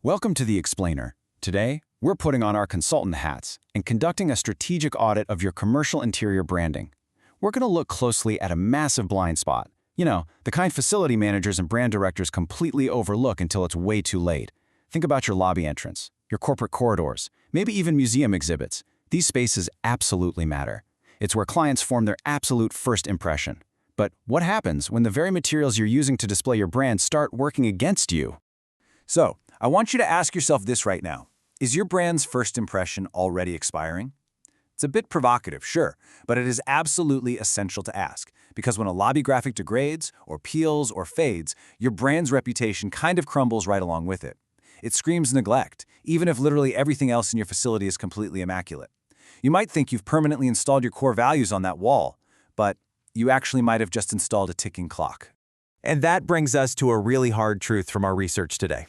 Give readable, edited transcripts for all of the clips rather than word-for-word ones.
Welcome to The Explainer. Today, we're putting on our consultant hats and conducting a strategic audit of your commercial interior branding. We're going to look closely at a massive blind spot. You know, the kind facility managers and brand directors completely overlook until it's way too late. Think about your lobby entrance, your corporate corridors, maybe even museum exhibits. These spaces absolutely matter. It's where clients form their absolute first impression. But what happens when the very materials you're using to display your brand start working against you? So, I want you to ask yourself this right now. Is your brand's first impression already expiring? It's a bit provocative, sure, but it is absolutely essential to ask, because when a lobby graphic degrades, or peels, or fades, your brand's reputation kind of crumbles right along with it. It screams neglect, even if literally everything else in your facility is completely immaculate. You might think you've permanently installed your core values on that wall, but you actually might have just installed a ticking clock. And that brings us to a really hard truth from our research today.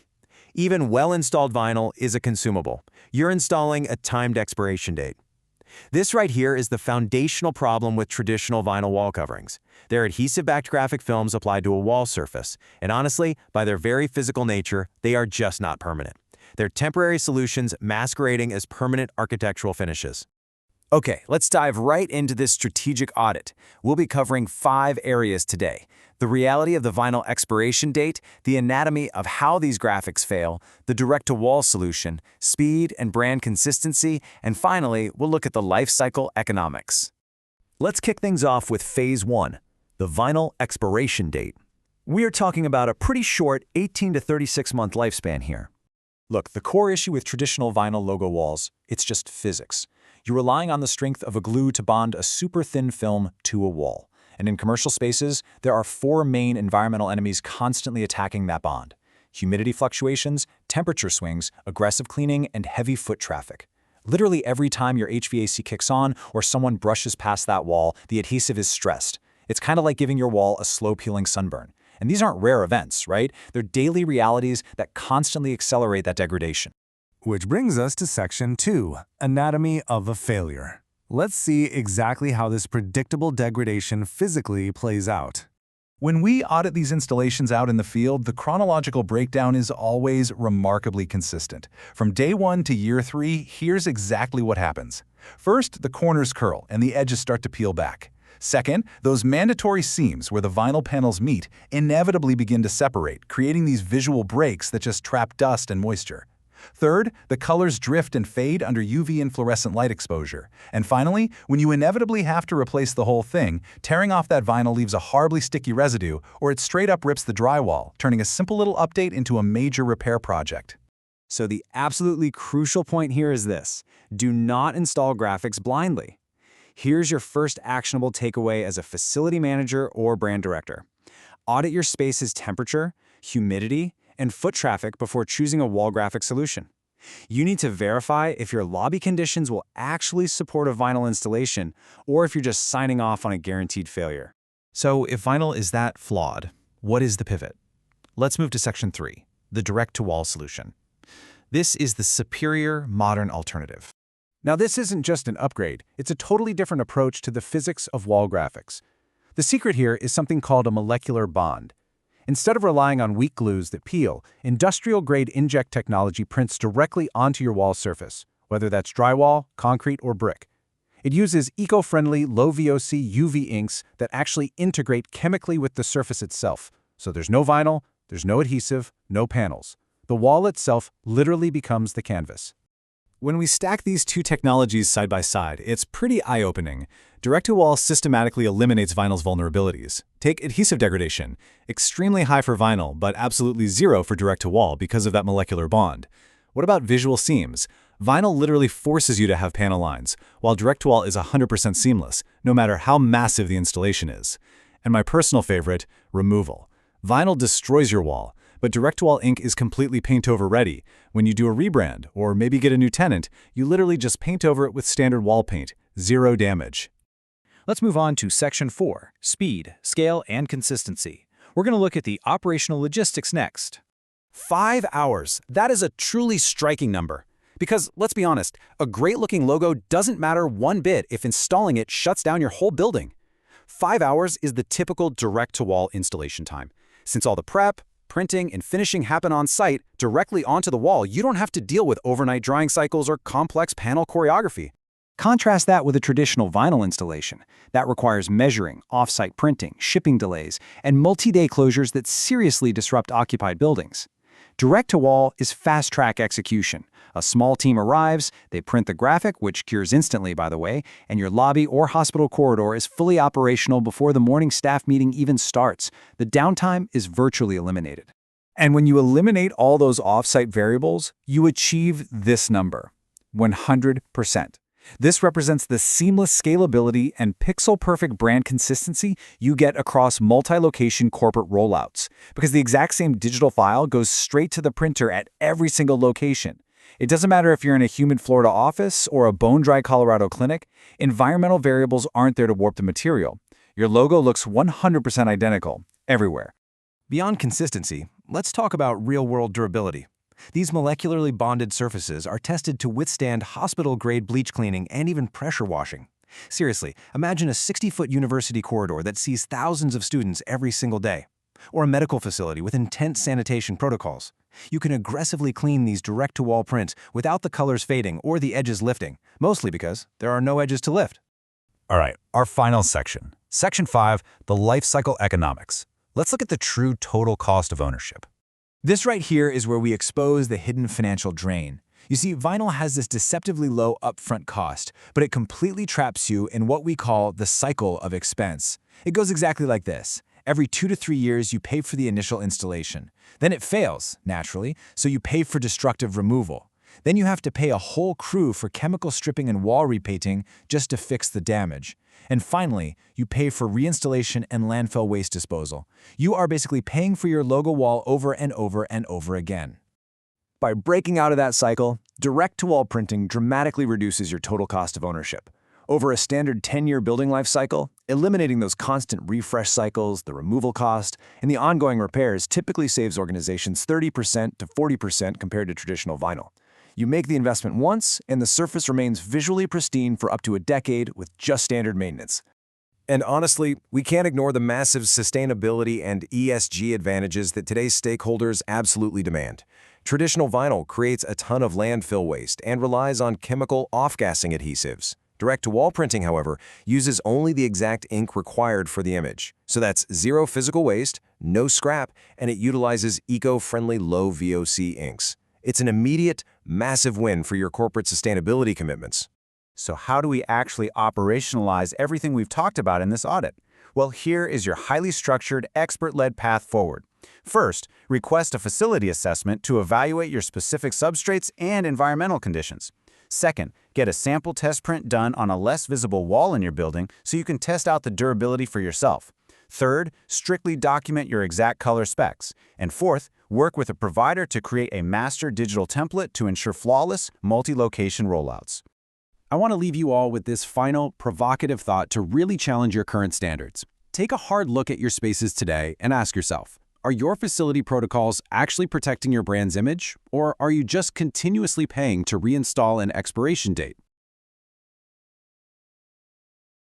Even well-installed vinyl is a consumable. You're installing a timed expiration date. This right here is the foundational problem with traditional vinyl wall coverings. They're adhesive-backed graphic films applied to a wall surface, and honestly, by their very physical nature, they are just not permanent. They're temporary solutions masquerading as permanent architectural finishes. Okay, let's dive right into this strategic audit. We'll be covering 5 areas today: the reality of the vinyl expiration date, the anatomy of how these graphics fail, the direct-to-wall solution, speed and brand consistency, and finally, we'll look at the life cycle economics. Let's kick things off with Phase 1, the vinyl expiration date. We're talking about a pretty short 18 to 36-month lifespan here. Look, the core issue with traditional vinyl logo walls, it's just physics. You're relying on the strength of a glue to bond a super thin film to a wall. And in commercial spaces, there are 4 main environmental enemies constantly attacking that bond: humidity fluctuations, temperature swings, aggressive cleaning, and heavy foot traffic. Literally every time your HVAC kicks on or someone brushes past that wall, the adhesive is stressed. It's kind of like giving your wall a slow-peeling sunburn. And these aren't rare events, right? They're daily realities that constantly accelerate that degradation. Which brings us to Section 2, Anatomy of a Failure. Let's see exactly how this predictable degradation physically plays out. When we audit these installations out in the field, the chronological breakdown is always remarkably consistent. From day 1 to year 3, here's exactly what happens. First, the corners curl and the edges start to peel back. Second, those mandatory seams where the vinyl panels meet inevitably begin to separate, creating these visual breaks that just trap dust and moisture. Third, the colors drift and fade under UV and fluorescent light exposure. And finally, when you inevitably have to replace the whole thing, tearing off that vinyl leaves a horribly sticky residue, or it straight up rips the drywall, turning a simple little update into a major repair project. So the absolutely crucial point here is this: do not install graphics blindly. Here's your first actionable takeaway as a facility manager or brand director. Audit your space's temperature, humidity, and foot traffic before choosing a wall graphic solution. You need to verify if your lobby conditions will actually support a vinyl installation or if you're just signing off on a guaranteed failure. So if vinyl is that flawed, what is the pivot? Let's move to Section 3, the direct-to-wall solution. This is the superior modern alternative. Now, this isn't just an upgrade, it's a totally different approach to the physics of wall graphics. The secret here is something called a molecular bond. Instead of relying on weak glues that peel, industrial-grade inject technology prints directly onto your wall surface, whether that's drywall, concrete, or brick. It uses eco-friendly, low-VOC UV inks that actually integrate chemically with the surface itself. So there's no vinyl, there's no adhesive, no panels. The wall itself literally becomes the canvas. When we stack these two technologies side by side, it's pretty eye-opening. Direct-to-wall systematically eliminates vinyl's vulnerabilities. Take adhesive degradation, extremely high for vinyl, but absolutely zero for direct-to-wall because of that molecular bond. What about visual seams? Vinyl literally forces you to have panel lines, while direct-to-wall is 100% seamless, no matter how massive the installation is. And my personal favorite, removal. Vinyl destroys your wall, but direct-to-wall ink is completely paint-over ready. When you do a rebrand, or maybe get a new tenant, you literally just paint over it with standard wall paint. Zero damage. Let's move on to Section 4, Speed, Scale, and Consistency. We're going to look at the operational logistics next. 5 hours. That is a truly striking number. Because, let's be honest, a great-looking logo doesn't matter one bit if installing it shuts down your whole building. 5 hours is the typical direct-to-wall installation time. Since all the prep, printing and finishing happen on site, directly onto the wall. You don't have to deal with overnight drying cycles or complex panel choreography. Contrast that with a traditional vinyl installation. That requires measuring, off-site printing, shipping delays, and multi-day closures that seriously disrupt occupied buildings. Direct-to-wall is fast-track execution. A small team arrives, they print the graphic, which cures instantly, by the way, and your lobby or hospital corridor is fully operational before the morning staff meeting even starts. The downtime is virtually eliminated. And when you eliminate all those off-site variables, you achieve this number, 100%. This represents the seamless scalability and pixel-perfect brand consistency you get across multi-location corporate rollouts, because the exact same digital file goes straight to the printer at every single location. It doesn't matter if you're in a humid Florida office or a bone-dry Colorado clinic, environmental variables aren't there to warp the material. Your logo looks 100% identical, everywhere. Beyond consistency, let's talk about real-world durability. These molecularly bonded surfaces are tested to withstand hospital-grade bleach cleaning and even pressure washing. Seriously, imagine a 60-foot university corridor that sees thousands of students every single day. Or a medical facility with intense sanitation protocols. You can aggressively clean these direct-to-wall prints without the colors fading or the edges lifting, mostly because there are no edges to lift. All right, our final section. Section 5, the life cycle economics. Let's look at the true total cost of ownership. This right here is where we expose the hidden financial drain. You see, vinyl has this deceptively low upfront cost, but it completely traps you in what we call the cycle of expense. It goes exactly like this. Every 2 to 3 years, you pay for the initial installation. Then it fails, naturally, so you pay for destructive removal. Then you have to pay a whole crew for chemical stripping and wall repainting just to fix the damage. And finally, you pay for reinstallation and landfill waste disposal. You are basically paying for your logo wall over and over and over again. By breaking out of that cycle, direct-to-wall printing dramatically reduces your total cost of ownership. Over a standard 10-year building life cycle, eliminating those constant refresh cycles, the removal cost, and the ongoing repairs typically saves organizations 30% to 40% compared to traditional vinyl. You make the investment once, and the surface remains visually pristine for up to a decade with just standard maintenance. And honestly, we can't ignore the massive sustainability and ESG advantages that today's stakeholders absolutely demand. Traditional vinyl creates a ton of landfill waste and relies on chemical off-gassing adhesives. Direct-to-wall printing, however, uses only the exact ink required for the image. So that's zero physical waste, no scrap, and it utilizes eco-friendly low-VOC inks. It's an immediate, massive win for your corporate sustainability commitments. So how do we actually operationalize everything we've talked about in this audit? Well, here is your highly structured, expert-led path forward. First, request a facility assessment to evaluate your specific substrates and environmental conditions. Second, get a sample test print done on a less visible wall in your building so you can test out the durability for yourself. Third, strictly document your exact color specs. And fourth, work with a provider to create a master digital template to ensure flawless, multi-location rollouts. I want to leave you all with this final, provocative thought to really challenge your current standards. Take a hard look at your spaces today and ask yourself, are your facility protocols actually protecting your brand's image, or are you just continuously paying to reinstall an expiration date?